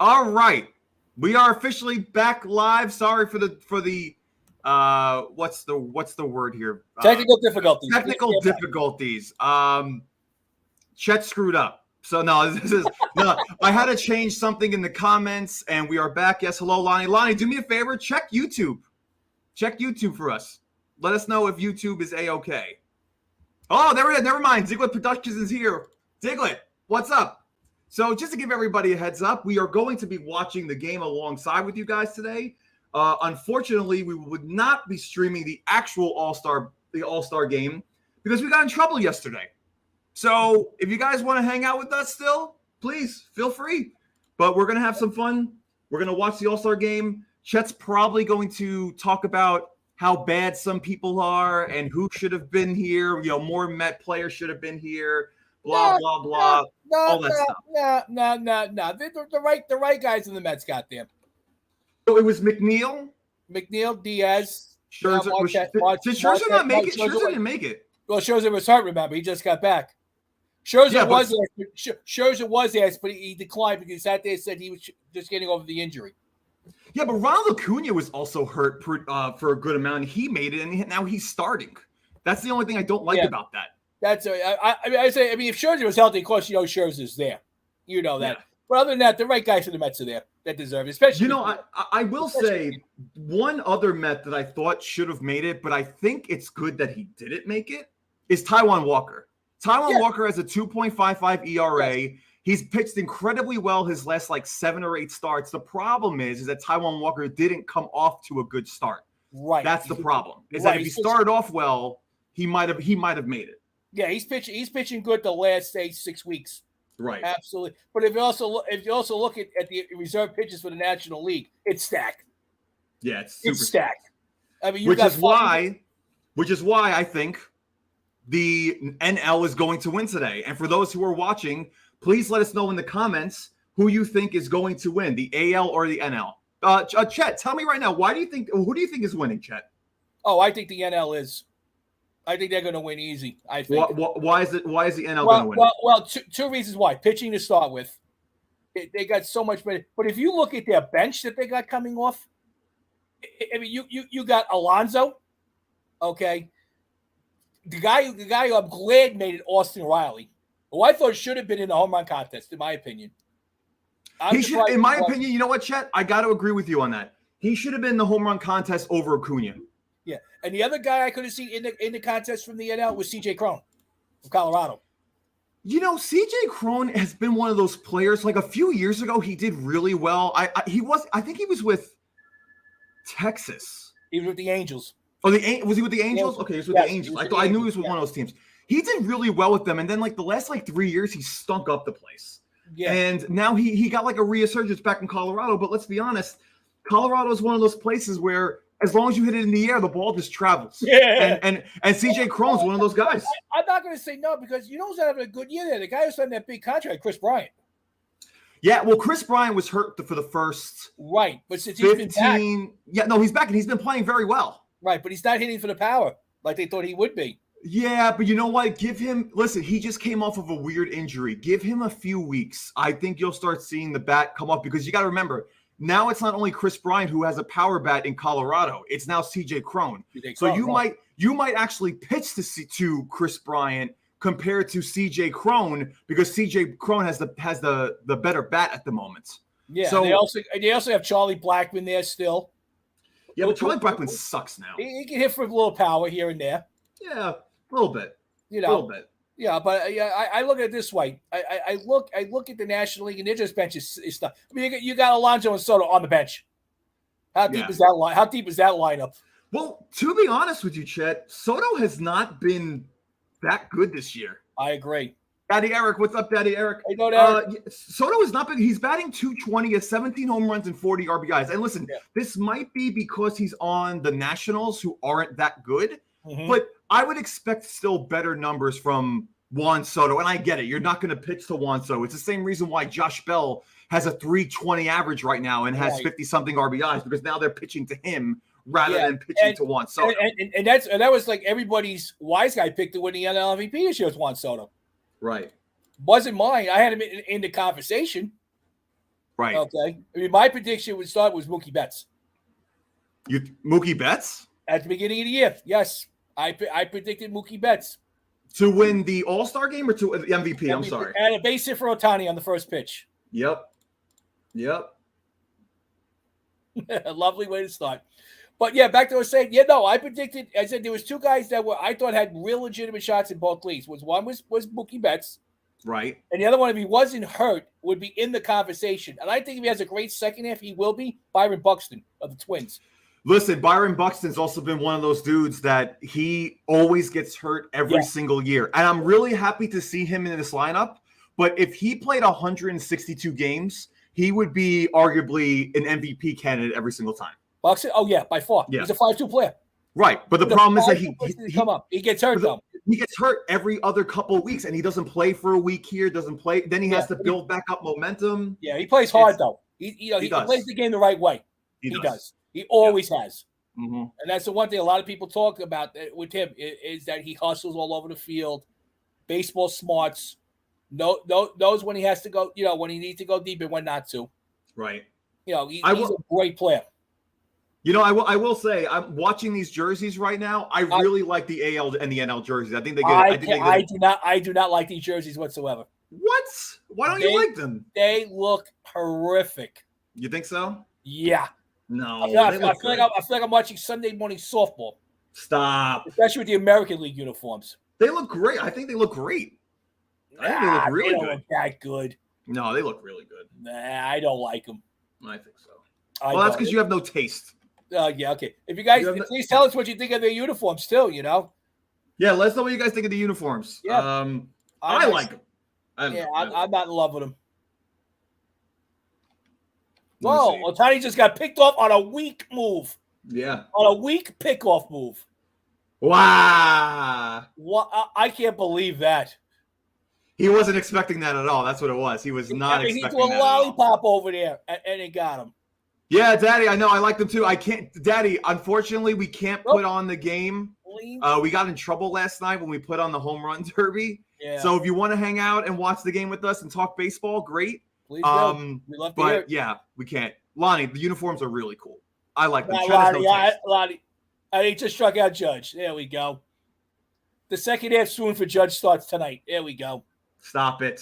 All right, we are officially back live. Sorry for the what's the word here? Technical difficulties. Technical difficulties. Chet screwed up. So no, this is no. I had to change something in the comments, and we are back. Yes, hello, Lonnie. Lonnie, do me a favor. Check YouTube. Check YouTube for us. Let us know if YouTube is a-okay. Oh, there it is. Never mind. Ziglet Productions is here. Ziglet, what's up? So just to give everybody a heads up, we are going to be watching the game alongside with you guys today. Unfortunately, we would not be streaming the actual All-Star game because we got in trouble yesterday. So if you guys want to hang out with us still, please feel free. But we're going to have some fun. We're going to watch the All-Star game. Chet's probably going to talk about how bad some people are and who should have been here. You know, more Met players should have been here. Blah, blah, blah. All that stuff. No. The right guys in the Mets got them. So it was McNeil, Diaz. Scherzer. Did Scherzer not make it? Scherzer didn't make it. Well, Scherzer was hurt, remember. He just got back. Scherzer was asked, but he declined because he sat there and said he was just getting over the injury. Yeah, but Ronald Acuna was also hurt for a good amount. He made it, and now he's starting. That's the only thing I don't like about that. That's I mean, if Scherzer was healthy, of course, you know Scherzer's there. You know that. Yeah. But other than that, the right guys for the Mets are there that deserve it. Especially, I will say one other Met that I thought should have made it, but I think it's good that he didn't make it, is Taijuan Walker. Walker has a 2.55 ERA. Yes. He's pitched incredibly well his last 7 or 8 starts. The problem is that Taijuan Walker didn't come off to a good start. Right. That's the problem. Is that if he started off well, he might have made it. Yeah, he's pitching good the last 6 weeks. Right. Absolutely. But if you also look at the reserve pitches for the National League, it's stacked. Yeah, it's super stacked. I mean, which is why I think the NL is going to win today. And for those who are watching, please let us know in the comments who you think is going to win, the AL or the NL. Chet, tell me right now, who do you think is winning, Chet? Oh, I think the NL is. I think they're going to win easy. I think. Why is the NL going to win? Well, two reasons why. Pitching to start with, they got so much better. But if you look at their bench that they got coming off, I mean, you got Alonso, okay. The guy who I'm glad made it, Austin Riley, who I thought should have been in the home run contest, in my opinion. He should, in my opinion, you know what, Chet? I got to agree with you on that. He should have been in the home run contest over Acuna. Yeah, and the other guy I could have seen in the contest from the NL was C.J. Cron from Colorado. You know, C.J. Cron has been one of those players. Like a few years ago, he did really well. I think he was with Texas. He was with the Angels. Oh, was he with the Angels? Okay, he was with the Angels. I knew he was with one of those teams. He did really well with them, and then the last 3 years, he stunk up the place. Yeah. And now he got a resurgence back in Colorado. But let's be honest, Colorado is one of those places where as long as you hit it in the air, the ball just travels. Yeah. And C.J. Cron's one of those guys. I'm not going to say no because you know who's having a good year there? The guy who's on that big contract, Chris Bryant. Yeah, well, Chris Bryant was hurt for the first right, but since he's been back, yeah, no, he's back and he's been playing very well. Right, but he's not hitting for the power like they thought he would be. Yeah, but you know what? Listen, he just came off of a weird injury. Give him a few weeks. I think you'll start seeing the bat come up because you got to remember, now it's not only Chris Bryant who has a power bat in Colorado. It's now C.J. Cron. So you might actually pitch to Chris Bryant compared to C.J. Cron because C.J. Cron has the better bat at the moment. Yeah. So they also have Charlie Blackmon there still. Yeah, but Charlie Blackmon sucks now. He can hit for a little power here and there. Yeah, a little bit. A little bit. Yeah, but I look at it this way. I look at the National League and their just bench is stuff. I mean, you got Alonso and Soto on the bench. How deep is that line? How deep is that lineup? Well, to be honest with you, Chet, Soto has not been that good this year. I agree. Daddy Eric, what's up, Daddy Eric? Hey, Eric. Soto has not been. He's batting .220, has 17 home runs and 40 RBIs. And listen, this might be because he's on the Nationals, who aren't that good. Mm-hmm. But I would expect still better numbers from Juan Soto. And I get it. You're not going to pitch to Juan Soto. It's the same reason why Josh Bell has a .320 average right now and has 50-something RBIs because now they're pitching to him rather than pitching to Juan Soto. And that was like everybody's wise guy pick to win the NL MVP this year was Juan Soto. Right. Wasn't mine. I had him in the conversation. Right. Okay. I mean, my prediction would start was Mookie Betts. Mookie Betts? At the beginning of the year, yes. I predicted Mookie Betts. To win the All-Star game or to the MVP? I'm sorry. And a base hit for Ohtani on the first pitch. Yep. A lovely way to start. But yeah, back to what I was saying. Yeah, no, I said there was two guys that I thought had real legitimate shots in both leagues. One was Mookie Betts. Right. And the other one, if he wasn't hurt, would be in the conversation. And I think if he has a great second half, he will be Byron Buxton of the Twins. Listen, Byron Buxton's also been one of those dudes that he always gets hurt every single year. And I'm really happy to see him in this lineup. But if he played 162 games, he would be arguably an MVP candidate every single time. Buxton? Oh, yeah, by far. Yeah. He's a 5-2 player. Right. But the problem is that he gets hurt, though. He gets hurt every other couple of weeks, and he doesn't play for a week here, doesn't play. Then he has to build back up momentum. Yeah, he plays hard, though. He plays the game the right way. He does. He always has. Mm-hmm. And that's the one thing a lot of people talk about with him is that he hustles all over the field, baseball smarts, knows when he has to go, when he needs to go deep and when not to. Right. He's a great player. I will say, I'm watching these jerseys right now. I really like the AL and the NL jerseys. I think they get. I do not like these jerseys whatsoever. What? Why don't you like them? They look horrific. You think so? Yeah. No. I feel like I'm watching Sunday morning softball. Stop. Especially with the American League uniforms. They look great. I think they look great. I think they look really good. They don't look that good. No, they look really good. Nah, I don't like them. I think so. Well, that's because you have no taste. Yeah, okay. If you guys, please tell us what you think of their uniforms, too, Yeah, let us know what you guys think of the uniforms. Yeah. I like them. I'm not in love with them. Whoa, Ohtani just got picked off on a weak move. Yeah. On a weak pickoff move. Wow. I can't believe that. He wasn't expecting that at all. That's what it was. He was not expecting that. He threw a lollipop over there, and it got him. Yeah, Daddy, I know. I like them too. I can't, Daddy, unfortunately, we can't put on the game. We got in trouble last night when we put on the home run derby. Yeah. So if you want to hang out and watch the game with us and talk baseball, great. Please do. We love to hear it. Yeah, we can't. Lonnie, the uniforms are really cool. I like them. Lonnie, I just struck out Judge. There we go. The second half soon for Judge starts tonight. There we go. Stop it.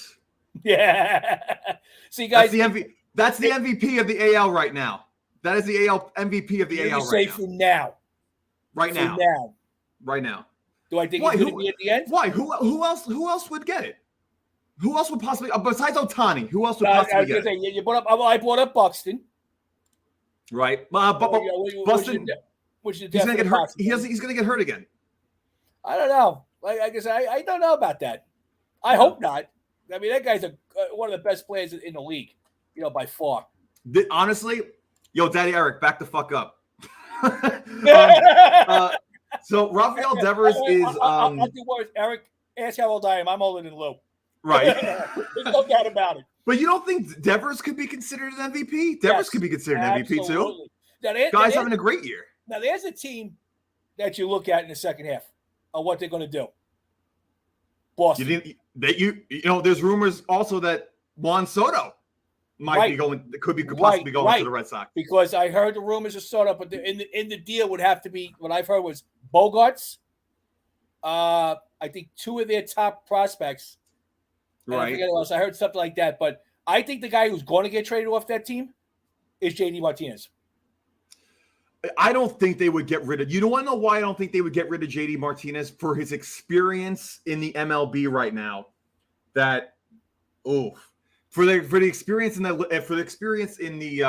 Yeah. See, guys. That's the MVP of the AL right now. That is the AL MVP of the AL right now. For now. Right now. Right now. Do I think he's going to be at the end? Why? Who else would get it? Who else would possibly besides Ohtani? Who else would possibly get it? I brought up Buxton. Right. Buxton. He's going to get hurt. He's going to get hurt again. I don't know. I guess I don't know about that. I hope not. I mean, that guy's one of the best players in the league. By far. Honestly, Daddy Eric, back the fuck up. So Rafael Devers is. I'll do worse. Eric, ask how old I am. I'm older than Lou. Right. There's no doubt about it. But you don't think Devers could be considered an MVP? Devers could be considered an MVP too. Guy's having a great year. Now, there's a team that you look at in the second half of what they're going to do. Boston. There's rumors also that Juan Soto could possibly going to the Red Sox. Because I heard the rumors of Soto, but in the deal would have to be, what I've heard was Bogarts. I think two of their top prospects. Right. I forget what else. I heard something like that. But I think the guy who's going to get traded off that team is JD Martinez. I don't think they would get rid of. You don't want to know why I don't think they would get rid of JD Martinez? For his experience in the MLB right now. For the experience in the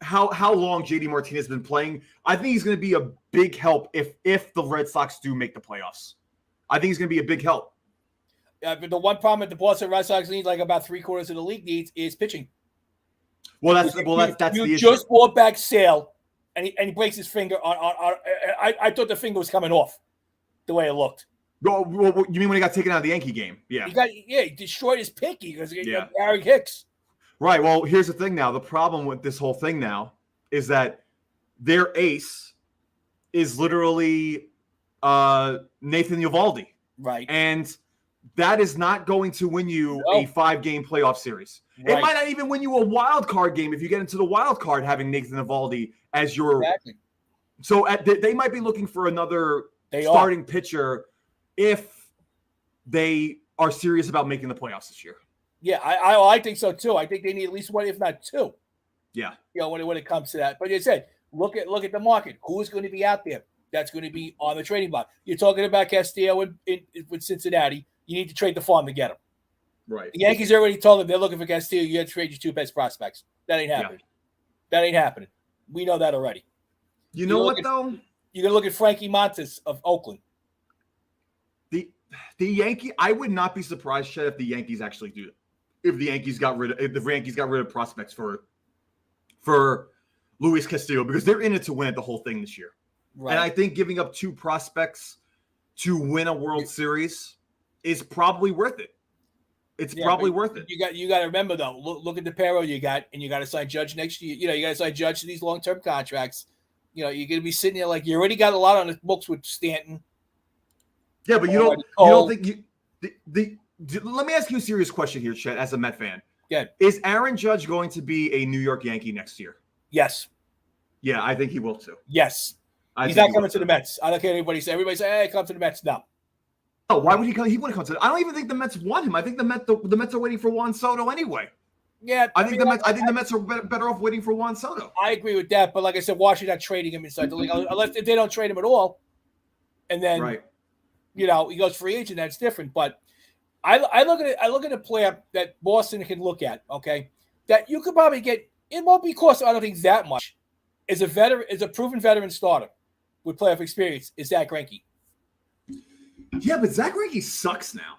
how long JD Martinez has been playing, I think he's going to be a big help if the Red Sox do make the playoffs. I think he's going to be a big help. But the one problem that the Boston Red Sox need, like about 3/4 of the league needs, is pitching. That's the issue. You just brought back Sale, and he breaks his finger on. I thought the finger was coming off, the way it looked. Well, you mean when he got taken out of the Yankee game? Yeah. He destroyed his pinky because he got Eric Hicks. Right. Well, here's the thing now. The problem with this whole thing now is that their ace is literally Nathan Eovaldi. Right. And that is not going to win you No. a 5-game playoff series. Right. It might not even win you a wild card game if you get into the wild card having Nathan Eovaldi as your. Exactly. So they might be looking for another They starting pitcher if they are serious about making the playoffs this year. Yeah, I think so too. I think they need at least one, if not two. Yeah. When it comes to that. But as I said, look at the market. Who is going to be out there that's going to be on the trading block? You're talking about Castillo with Cincinnati. You need to trade the farm to get him. Right. The Yankees already told them they're looking for Castillo. You have to trade your 2 best prospects. That ain't happening. Yeah. That ain't happening. We know that already. You know what, though? You're going to look at Frankie Montas of Oakland. The Yankee, I would not be surprised, Chet, if the Yankees actually do it. If the Yankees got rid of prospects for Luis Castillo, because they're in it to win it the whole thing this year. Right. And I think giving up 2 prospects to win a World Series is probably worth it. It's probably worth it. You got to remember though. Look at the payroll you got, and you got to sign Judge next year. You got to sign Judge to these long-term contracts. You're going to be sitting there like you already got a lot on the books with Stanton. Yeah, but you don't think let me ask you a serious question here, Chet, as a Met fan. Yeah. Is Aaron Judge going to be a New York Yankee next year? Yes. Yeah, I think he will too. Yes. He's not coming to the Mets. I don't care what anybody says. Everybody say, hey, come to the Mets. No. Oh, why would he come? He wouldn't come to the I don't even think the Mets want him. I think the Mets are waiting for Juan Soto anyway. Yeah. I think the Mets are better off waiting for Juan Soto. I agree with that. But like I said, Washington not trading him inside the league. Unless if they don't trade him at all. And then, he goes free agent. That's different. But I look at a player that Boston can look at, okay, that you could probably get. It won't be cost, I don't think, that much. Is a proven veteran starter with playoff experience is Zach Greinke. Yeah, but Zach Greinke sucks now.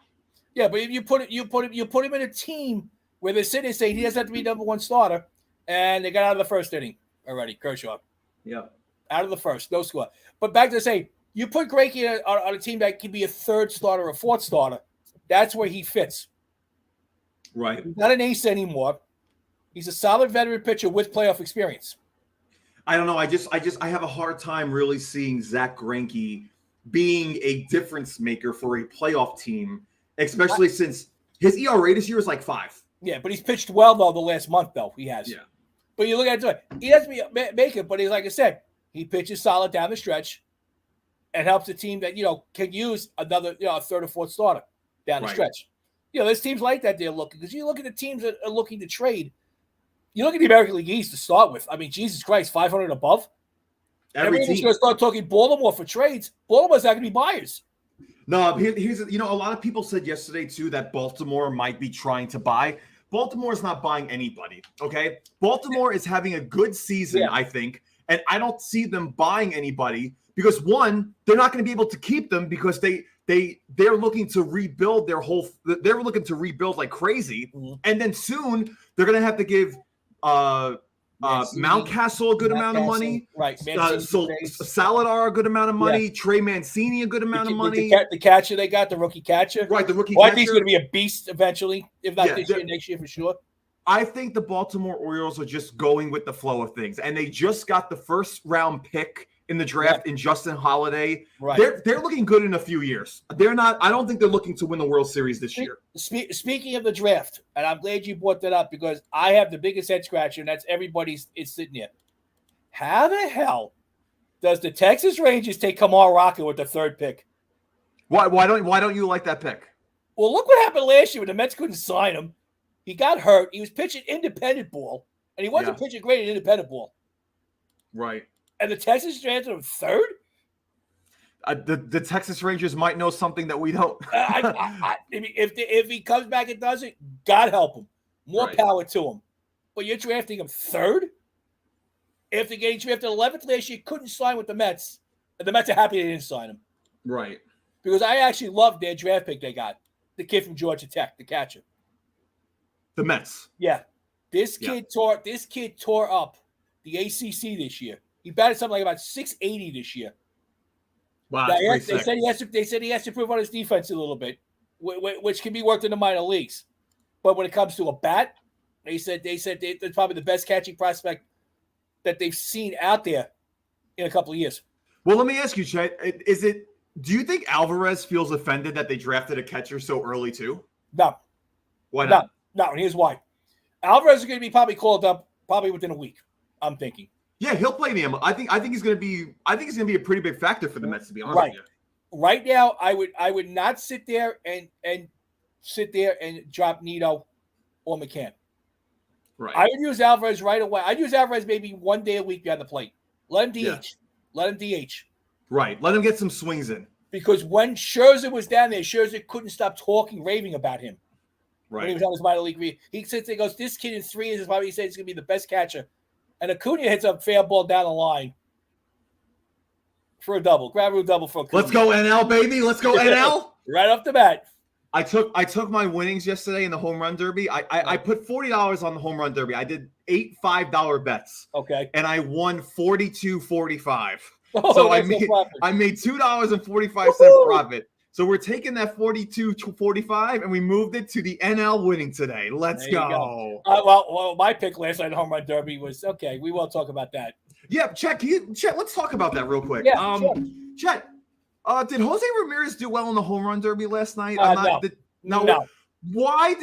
Yeah, but if you put him in a team where they're sitting and saying he doesn't have to be number 1 starter, and they got out of the first inning already, Kershaw. Yeah, out of the first, no score. But back to say, you put Greinke on a team that can be a 3rd starter or 4th starter. That's where he fits. Right. He's not an ace anymore. He's a solid veteran pitcher with playoff experience. I don't know. I have a hard time really seeing Zach Greinke being a difference maker for a playoff team, especially since his ERA this year is like 5. Yeah, but he's pitched well though the last month though. He has. Yeah. But you look at it, he doesn't make it, but he's like I said, he pitches solid down the stretch and helps a team that can use another a 3rd or 4th starter down the stretch. There's teams like that they're looking because you look at the teams that are looking to trade. You look at the American League East to start with. I mean, Jesus Christ, 500 above. Everyone's going to start talking Baltimore for trades. Baltimore's not going to be buyers. No, here's a lot of people said yesterday too that Baltimore might be trying to buy. Baltimore's not buying anybody. Okay, Baltimore is having a good season, I think, and I don't see them buying anybody because one, they're not going to be able to keep them because they're looking to rebuild they're looking to rebuild like crazy, and then soon they're going to have to give Mountcastle a good amount of money. Right. So Saladar a good amount of money. Trey Mancini a good amount of money. The catcher they got, the rookie catcher. Right, the rookie catcher. I think he's going to be a beast eventually, if not this year, next year for sure. I think the Baltimore Orioles are just going with the flow of things. And they just got the 1st round pick in the draft in Justin Holiday. Right. They're looking good in a few years. They're not. I don't think they're looking to win the World Series this year. Speaking of the draft, and I'm glad you brought that up because I have the biggest head scratcher, and that's everybody's sitting here. How the hell does the Texas Rangers take Kamal Rocker with the 3rd pick? Why don't you like that pick? Well, look what happened last year when the Mets couldn't sign him. He got hurt. He was pitching independent ball, and he wasn't pitching great in independent ball. Right. And the Texas drafted him 3rd? The Texas Rangers might know something that we don't. I mean, if he comes back and does it, God help him. More power to him. But you're drafting him 3rd? After getting drafted 11th last year, couldn't sign with the Mets. And the Mets are happy they didn't sign him. Right. Because I actually loved their draft pick they got. The kid from Georgia Tech, the catcher. The Mets. Yeah. This kid tore up the ACC this year. He batted something like about 680 this year. Wow, they said he has to improve on his defense a little bit, which can be worked in the minor leagues. But when it comes to a bat, they said they're probably the best catching prospect that they've seen out there in a couple of years. Well, let me ask you, Chet, is it Do you think Alvarez feels offended that they drafted a catcher so early too? No. Why not? No, and here's why. Alvarez is going to be probably called up probably within a week, I'm thinking. Yeah, he'll play the MLB. I think he's going to be a pretty big factor for the Mets, to be honest with you. Right now, I would not sit there and drop Nito or McCann. Right. I would use Alvarez right away. I'd use Alvarez maybe one day a week behind the plate. Let him DH. Yeah. Let him DH. Right. Let him get some swings in. Because when Scherzer was down there, Scherzer couldn't stop raving about him. Right. When he was on his minor league. He sits there and goes, this kid in 3 years is probably saying he's going to be the best catcher. And Acuna hits a fair ball down the line for a double. Grab a double for Acuna. Let's go NL, baby. Let's go NL. Right off the bat. I took my winnings yesterday in the home run derby. I put $40 on the home run derby. I did 8 $5 bets. Okay. And I won $42.45. Oh, so I made $2.45 profit. So we're taking that $42.45 and we moved it to the NL winning today. Let's go. Well, my pick last night in the home run derby was okay. We won't talk about that. Yeah, Chet, let's talk about that real quick. Yeah, sure. Chet, did Jose Ramirez do well in the home run derby last night? No. Why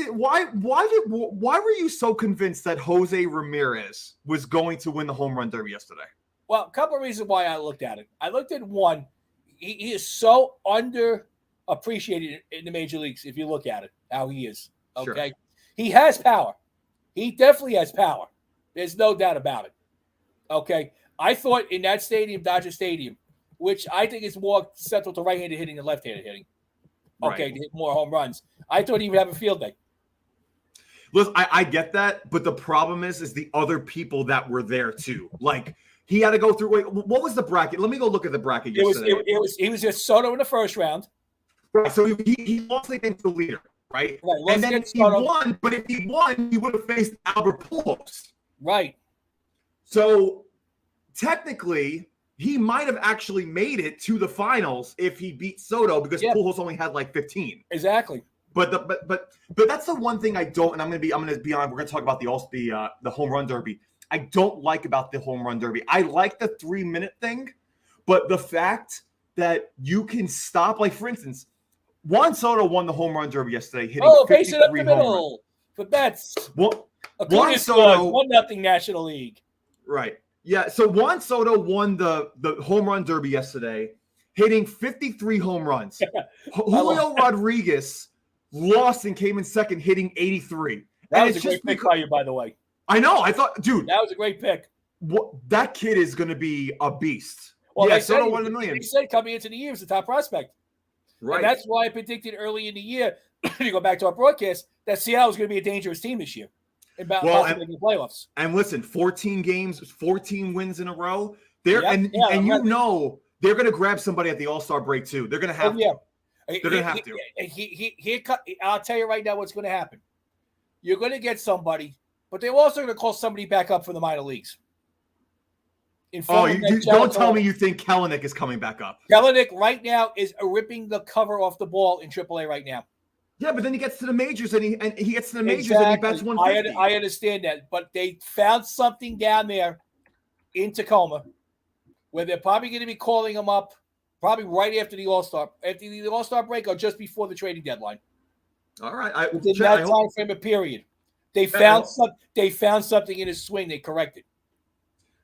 were you so convinced that Jose Ramirez was going to win the home run derby yesterday? Well, a couple of reasons why I looked at it. I looked at one. He is so underappreciated in the major leagues. If you look at it, how he is. Okay, sure. He has power. He definitely has power. There's no doubt about it. Okay, I thought in that stadium, Dodger Stadium, which I think is more central to right-handed hitting than left-handed hitting. Okay, right. To hit more home runs. I thought he would have a field day. Listen, I get that, but the problem is the other people that were there too. Like he had to go through. Wait, what was the bracket? Let me go look at the bracket yesterday. He was just Soto in the first round. Right, so he lost against the leader, right? And then he won, but if he won, he would have faced Albert Pujols. Right. So technically, he might have actually made it to the finals if he beat Soto because Pujols only had like 15. Exactly. But that's the one thing I don't, and I'm gonna be honest. We're gonna talk about the home run derby. I don't like about the home run derby. I like the 3-minute thing, but the fact that you can stop, like for instance, Juan Soto won the home run derby yesterday, hitting 53 base it up the middle for bets. Juan Soto 1-0 National League. Right. Yeah. So Juan Soto won the home run derby yesterday, hitting 53 home runs. Julio Rodriguez lost and came in second, hitting 83. That was a great pick by you, by the way. I know. I thought, dude, that was a great pick. That kid is going to be a beast. Well, yeah, Soto won $1 million. They said coming into the year was the top prospect. Right. And that's why I predicted early in the year, if you go back to our broadcast, that Seattle was going to be a dangerous team this year. In the playoffs. And listen, 14 games, 14 wins in a row. You know they're going to grab somebody at the All-Star break too. They're going to have to. They're going to have to. I'll tell you right now what's going to happen. You're going to get somebody, but they're also going to call somebody back up from the minor leagues. Don't tell me you think Kellenick is coming back up. Kellenick right now is ripping the cover off the ball in AAA right now. Yeah, but then he gets to the majors and he gets to the majors and he bets 150. I understand that, but they found something down there in Tacoma where they're probably going to be calling him up probably right after the All-Star break or just before the trading deadline. All right, within that time frame of period, they found something in his swing. They corrected.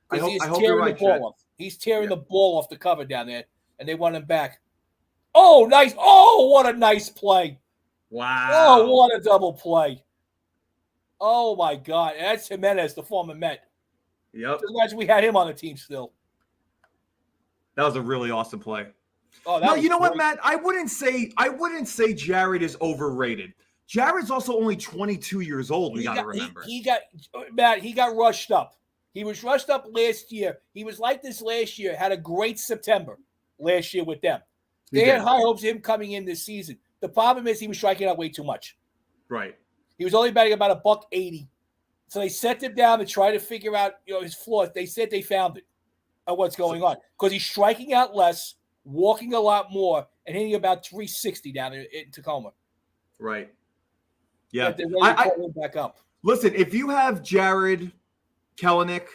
I hope you're right, Chet. He's tearing the ball off the cover down there, and they want him back. Oh, nice! Oh, what a nice play! Wow! Oh, what a double play! Oh my God, and that's Jimenez, the former Met. Yep. Just imagine we had him on the team still. That was a really awesome play. Oh, no, you know what, Matt? I wouldn't say Jared is overrated. Jared's also only 22 years old. We got to remember. He got rushed up. He was rushed up last year. He was like this last year. Had a great September last year with them. They had high hopes of him coming in this season. The problem is he was striking out way too much. Right. He was only batting about $180. So they sent him down to try to figure out his flaws. They said they found it of what's going on because he's striking out less, walking a lot more, and hitting about 360 down in Tacoma. Right. Yeah. They're ready to call him back up. Listen, if you have Jared Kellenick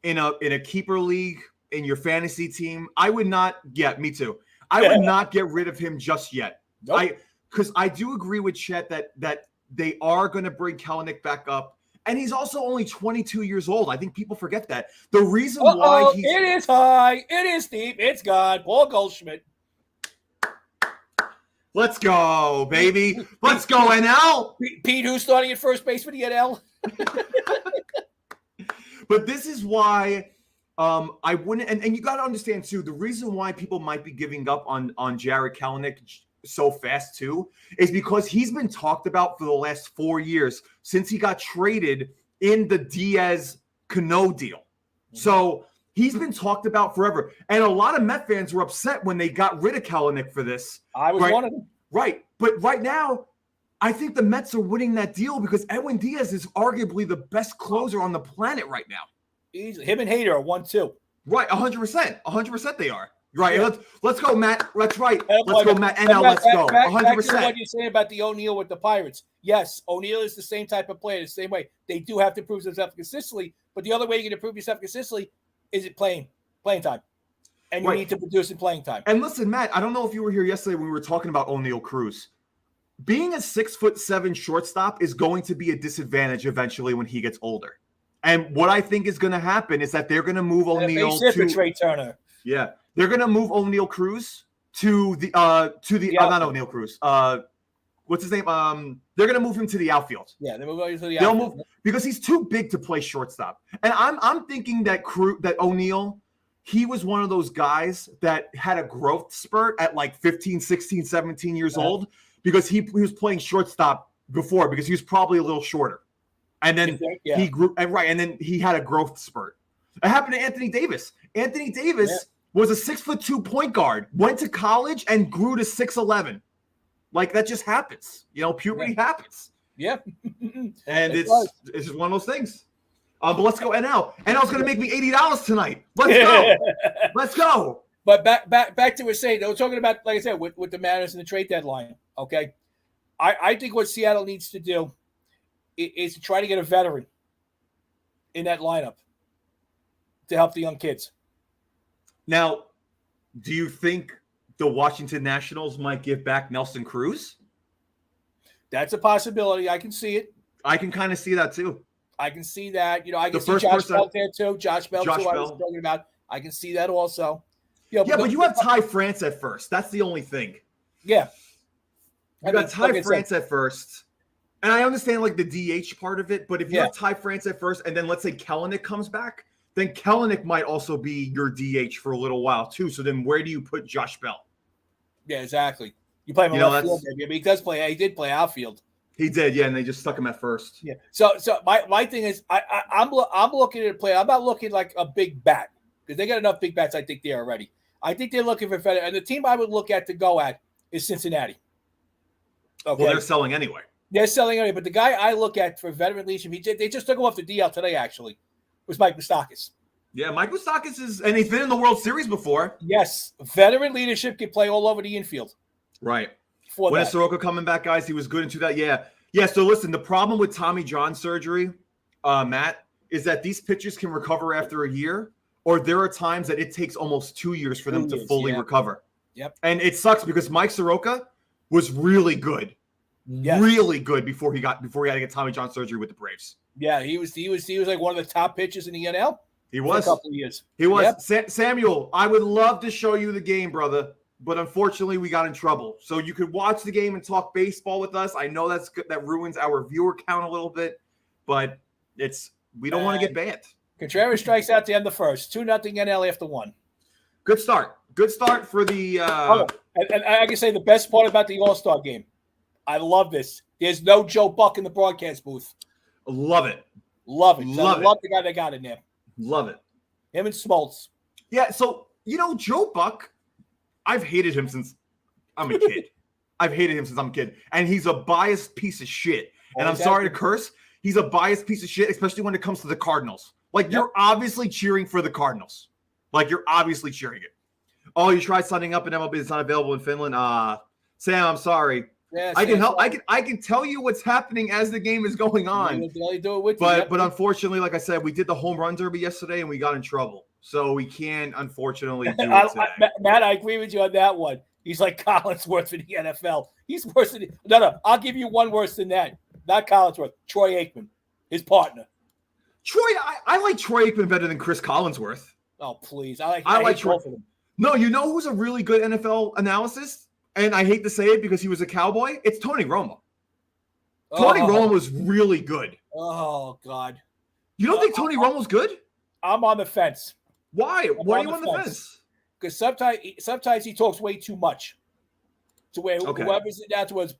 in a keeper league in your fantasy team, I would not. Yeah, me too. I would not get rid of him just yet. Nope. Because I do agree with Chet that they are going to bring Kellenick back up. And he's also only 22 years old. I think people forget that. The reason why he's... It is high. It is deep. It's gone. Paul Goldschmidt. Let's go, baby. Let's go, NL. Pete, who's starting at first base for the NL? But this is why I wouldn't... And you got to understand, too, the reason why people might be giving up on Jarred Kellenick so fast too is because he's been talked about for the last 4 years since he got traded in the Diaz-Cano deal. Mm-hmm. So he's been talked about forever. And a lot of Met fans were upset when they got rid of Kellenick for this. I was one of them. Right. But right now, I think the Mets are winning that deal because Edwin Diaz is arguably the best closer on the planet right now. Him and Hader are 1-2. Right. 100%. 100% they are. Right, yeah. Let's go, Matt. Let's Let's go, Matt. NL, let's go. 100%. Back to what you're saying about the O'Neill with the Pirates. Yes, O'Neill is the same type of player, the same way. They do have to prove themselves consistently, but the other way you're going to prove yourself consistently is it playing time. And you need to produce in playing time. And listen, Matt, I don't know if you were here yesterday when we were talking about O'Neill Cruz. Being a 6'7" shortstop is going to be a disadvantage eventually when he gets older. And what I think is going to happen is that they're going to move O'Neill to Trey Turner. Yeah. They're going to move O'Neill Cruz to the not O'Neill Cruz. What's his name? They're going to move him to the outfield. Yeah, they move him to the outfield. They'll move because he's too big to play shortstop. And I'm thinking that O'Neill, he was one of those guys that had a growth spurt at like 15, 16, 17 years old because he was playing shortstop before because he was probably a little shorter. And then he grew and then he had a growth spurt. It happened to Anthony Davis. Anthony Davis was a 6'2" point guard, went to college and grew to 6'11". Like that just happens. You know, puberty happens. Yeah. And it's just one of those things. But let's go NL. NL's going to make me $80 tonight. Let's go. Let's go. But back to what we're saying. We're talking about, like I said, with the Mariners and the trade deadline. Okay. I think what Seattle needs to do is to try to get a veteran in that lineup to help the young kids. Now, do you think the Washington Nationals might give back Nelson Cruz? That's a possibility. I can see it. I can kind of see that too. I can see that. You know, I can see Josh Bell there too. Josh Bell, I was talking about. I can see that also. But you have Ty France at first. That's the only thing. Yeah. You got Ty France at first. And I understand like the DH part of it, but if you have Ty France at first and then let's say Kellenick comes back, then Kellenick might also be your DH for a little while too. So then where do you put Josh Bell? Yeah, exactly. You play him on outfield, maybe. I mean, he did play outfield. He did, yeah, and they just stuck him at first. Yeah. So my thing is I'm looking at a player. I'm not looking like a big bat because they got enough big bats, I think, there already. I think they're looking for veteran. And the team I would look at to go at is Cincinnati. Okay. Well, they're selling anyway. They're selling anyway. But the guy I look at for veteran leadership, they just took him off the DL today, actually, was Mike Moustakas. Yeah, Mike Moustakas and he's been in the World Series before. Yes. Veteran leadership can play all over the infield. Right. When is Soroka coming back, guys? He was good into that. Yeah. Yeah, so listen, the problem with Tommy John surgery, Matt, is that these pitchers can recover after a year, or there are times that it takes almost 2 years for them to fully recover. Yep. And it sucks because Mike Soroka was really good. Yes. Really good before he had to get Tommy John surgery with the Braves. Yeah, he was like one of the top pitchers in the NL. He was. For a couple of years. He was. Yep. Samuel, I would love to show you the game, brother. But unfortunately, we got in trouble. So you could watch the game and talk baseball with us. I know that's good. That ruins our viewer count a little bit, but we don't want to get banned. Contreras strikes out to end the first. 2-0 NL after 1. Good start. Good start for the. And I can say the best part about the All-Star game. I love this. There's no Joe Buck in the broadcast booth. Love it. Love it. Love the guy they got in there. Love it. Him and Smoltz. Yeah. So Joe Buck. I've hated him since I'm a kid. And he's a biased piece of shit. And I'm sorry to curse. He's a biased piece of shit, especially when it comes to the Cardinals. Like, you're obviously cheering for the Cardinals. Like, you're obviously cheering it. Oh, you tried signing up in MLB. It's not available in Finland. Sam, I'm sorry. Yeah, I can help. I can tell you what's happening as the game is going on. Do it with but unfortunately, like I said, we did the home run derby yesterday and we got in trouble. so we can't unfortunately do it today. Matt, I agree with you on that one. He's like Collinsworth for the NFL. He's worse than no. I'll give you one worse than that. Not Collinsworth. Troy Aikman, his partner. I like Troy Aikman better than Chris Collinsworth. Oh please, I like Troy. No, you know who's a really good NFL analyst, and I hate to say it because he was a Cowboy. It's Tony Romo. Tony Romo was really good. Oh God. You don't think Tony Romo's good? I'm on the fence. Why? Why are you on the fence? Because sometimes he talks way too much. To where whoever's down towards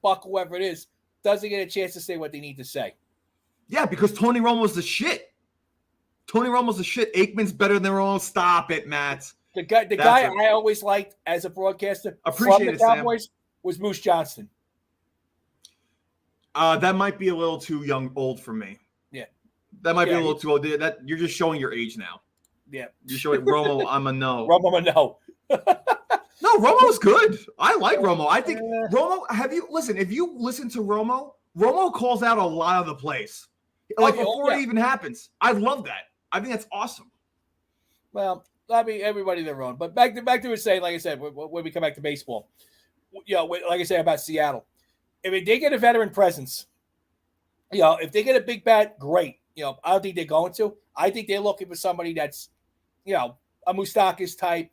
Buck, whoever it is, doesn't get a chance to say what they need to say. Yeah, because Tony Romo's the shit. Tony Romo's the shit. Aikman's better than Romo. Stop it, Matt. The guy I always liked as a broadcaster from the Cowboys was Moose Johnston. That might be a little too old for me. Yeah. That might be a little too old. That you're just showing your age now. Yeah. You're showing Romo, I'm a no. Romo, I'm a no. No, Romo's good. I like Romo. I think Romo, if you listen to Romo calls out a lot of the plays. Like before it even happens. I love that. I think that's awesome. Well, I mean, everybody their own. But back to what we're saying, like I said, when we come back to baseball, like I said about Seattle, if they get a veteran presence, if they get a big bat, great. I don't think they're going to. I think they're looking for somebody that's, a Moustakas type,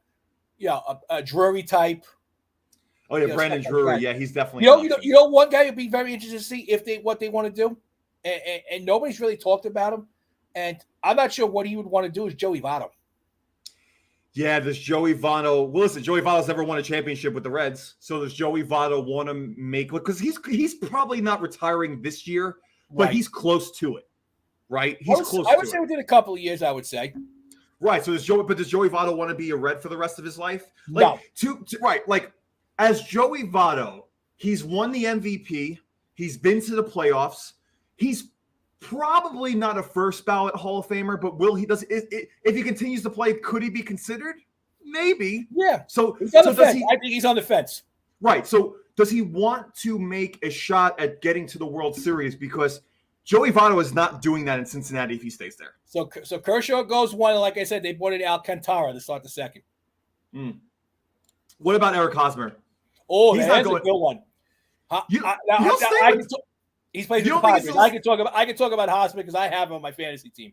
a Drury type. Oh yeah, Brandon Drury. Like he's definitely. One guy would be very interested to see what they want to do, and nobody's really talked about him. And I'm not sure what he would want to do is Joey Votto. Yeah, does Joey Votto? Well, listen, Joey Votto's never won a championship with the Reds, so does Joey Votto want to make? Because he's probably not retiring this year, but he's close to it, right? He's close. I would say within a couple of years. I would say. Right. So does Joey Votto want to be a Red for the rest of his life? No. Like as Joey Votto, he's won the MVP. He's been to the playoffs. He's probably not a first ballot Hall of Famer, but if he continues to play, could he be considered? Maybe. Yeah. So he's on the fence. I think he's on the fence. Right. So does he want to make a shot at getting to the World Series? Because Joey Votto is not doing that in Cincinnati if he stays there. So Kershaw goes one, and like I said, they brought in Alcantara to start the second. What about Eric Hosmer? Oh, he's not going. A good one. He's playing with the Padres. I can talk about Hosmer because I have him on my fantasy team.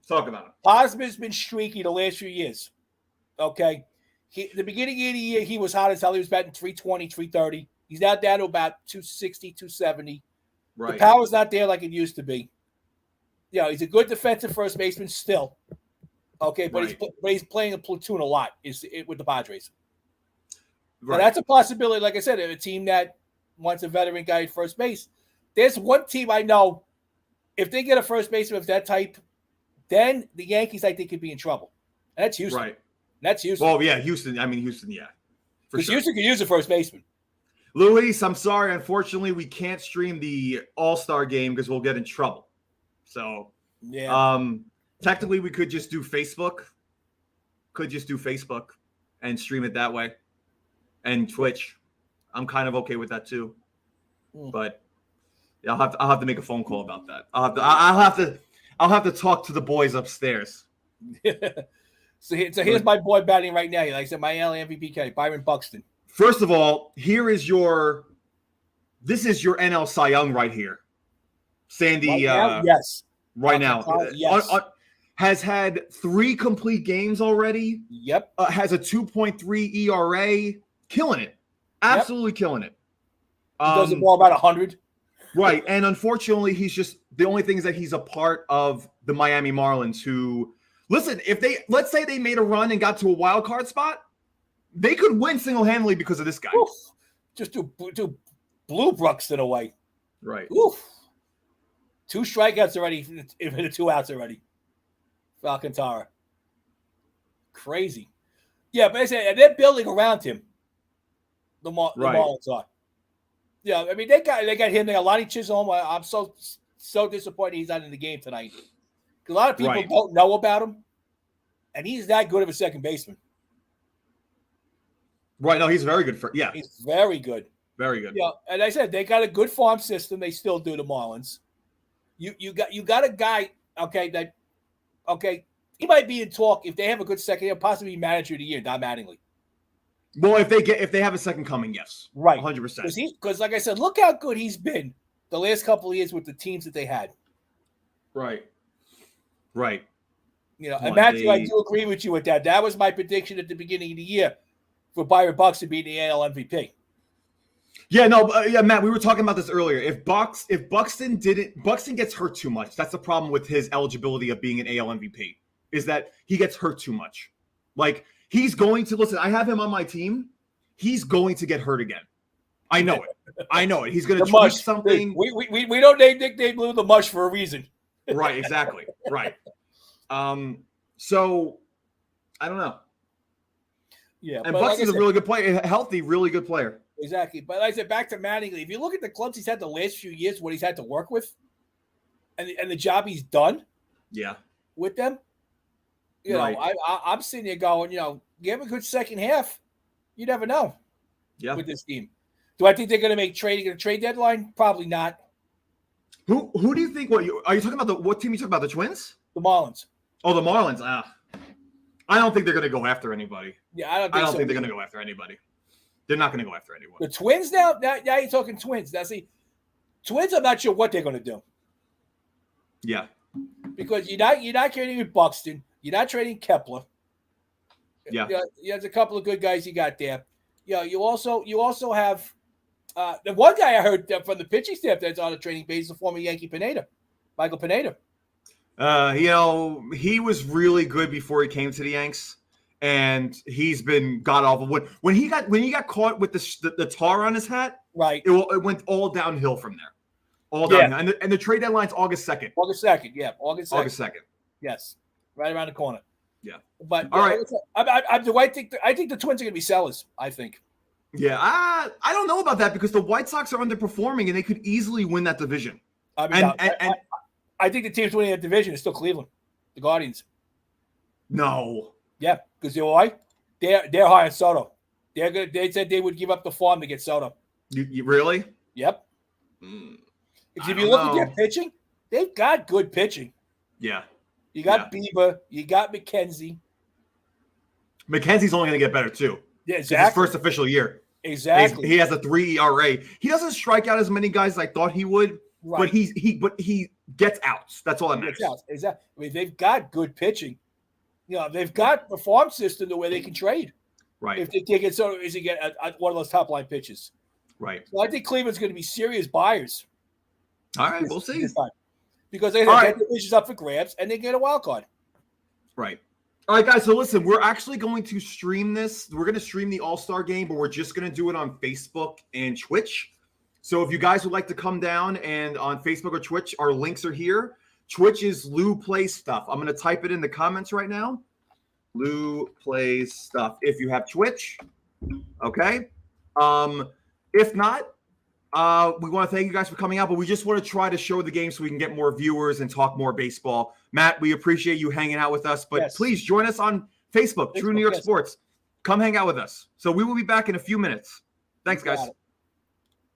Talk about him. Hosmer's been streaky the last few years. Okay. The beginning of the year, he was hot as hell. He was batting 320, 330. He's now down to about 260, 270. Right. The power's not there like it used to be. He's a good defensive first baseman still. Okay, but he's playing a platoon a lot with the Padres. Right. Now, that's a possibility, like I said, a team that wants a veteran guy at first base. There's one team I know, if they get a first baseman of that type, then the Yankees, I think, could be in trouble. And that's Houston. Right. That's Houston. Well, yeah, Houston. I mean, Houston, yeah. Because Houston could use a first baseman. Luis, I'm sorry. Unfortunately, we can't stream the All-Star game because we'll get in trouble. So, technically, we could just do Facebook. And stream it that way. And Twitch. I'm kind of okay with that too. But I'll have to make a phone call about that. I'll have to talk to the boys upstairs. So here's my boy batting right now. Like I said, my LA MVP candidate, Byron Buxton. First of all, this is your NL Cy Young right here. Sandy, yes. Right now. Yes. Has had 3 complete games already. Yep. Has a 2.3 ERA. Killing it. Absolutely killing it. He does the ball about 100. Right. And unfortunately, he's just the only thing is that he's a part of the Miami Marlins who, listen, let's say they made a run and got to a wild card spot, they could win single-handedly because of this guy. Oof. Just do blew Buxton away. Right. Oof. 2 strikeouts already, even 2 outs already. Alcantara. Crazy. Yeah, but I say they're building around him. The Marlins are. Yeah, I mean they got him. They got Lonnie Chisholm. I'm so disappointed he's not in the game tonight. A lot of people don't know about him, and he's that good of a second baseman. Right? No, he's very good he's very good. Very good. Yeah, and I said they got a good farm system. They still do, the Marlins. You got a guy. he might be in talk if they have a good second. He'll possibly be manager of the year, not Mattingly. Well, if they have a second coming, yes, Right, 100%. Because like I said, look how good he's been the last couple of years with the teams that they had. Right. And Matthew, I do agree with you with that. That was my prediction at the beginning of the year for Byron Buxton being the AL MVP. Yeah, no, Matt, we were talking about this earlier. If Buxton gets hurt too much. That's the problem with his eligibility of being an AL MVP, is that he gets hurt too much. Like, he's going to, listen, I have him on my team. He's going to get hurt again. I know it. He's going to tweak something. We don't nickname Lou the Mush for a reason. Right, exactly. Right. So, I don't know. Yeah, and Buxton's a really good player, a healthy, really good player. Exactly. But like I said, back to Mattingly, if you look at the clubs he's had the last few years, what he's had to work with, and the job he's done with them, you know, I'm sitting there going, give him a good second half. You never know with this team. Do I think they're going to make a trade deadline? Probably not. Who do you think? Are you talking about what team you talking about? The Twins? The Marlins. Oh, the Marlins. I don't think they're going to go after anybody. Yeah, I don't think they're going to go after anybody. They're not going to go after anyone. The Twins now you're talking Twins. Now, see, Twins, I'm not sure what they're going to do. Yeah. Because you're not trading with Buxton. You're not trading Kepler. Yeah. There's a couple of good guys you got there. You also have the one guy I heard from the pitching staff that's on the training base is the former Yankee Michael Pineda. He was really good before he came to the Yanks. And he's been god awful. When he got caught with the tar on his hat, right? It went all downhill from there, all downhill. And the trade deadline's August 2nd. August 2nd, yeah, August 2nd. Yes, right around the corner. Yeah, but all right. I think the Twins are going to be sellers. I think. Yeah, I don't know about that because the White Sox are underperforming and they could easily win that division. I think the teams winning that division is still Cleveland, the Guardians. No. Yeah, because you know why? They're hiring Soto. They said they would give up the farm to get Soto. You really? Yep. If you look at their pitching, they've got good pitching. Yeah. You got Bieber. You got McKenzie. McKenzie's only going to get better too. Yeah, exactly. His first official year. Exactly. He has a 3 ERA. He doesn't strike out as many guys as I thought he would. Right. But he gets outs. That's all that matters. Exactly. I mean, they've got good pitching. They've got the farm system the way they can trade. Right. If they can't get Soto, is he get one of those top line pitches? Right. So I think Cleveland's going to be serious buyers. All right, we'll see. Because they get the pitches up for grabs and they get a wild card. Right. All right, guys. So listen, we're actually going to stream this. We're going to stream the All-Star game, but we're just going to do it on Facebook and Twitch. So if you guys would like to come down and on Facebook or Twitch, our links are here. Twitch is Lou Plays Stuff. I'm going to type it in the comments right now. Lou Plays Stuff. If you have Twitch, okay. If not, we want to thank you guys for coming out, but we just want to try to show the game so we can get more viewers and talk more baseball. Matt, we appreciate you hanging out with us, but please join us on Facebook, True New York Sports. Come hang out with us. So we will be back in a few minutes. Thanks, guys.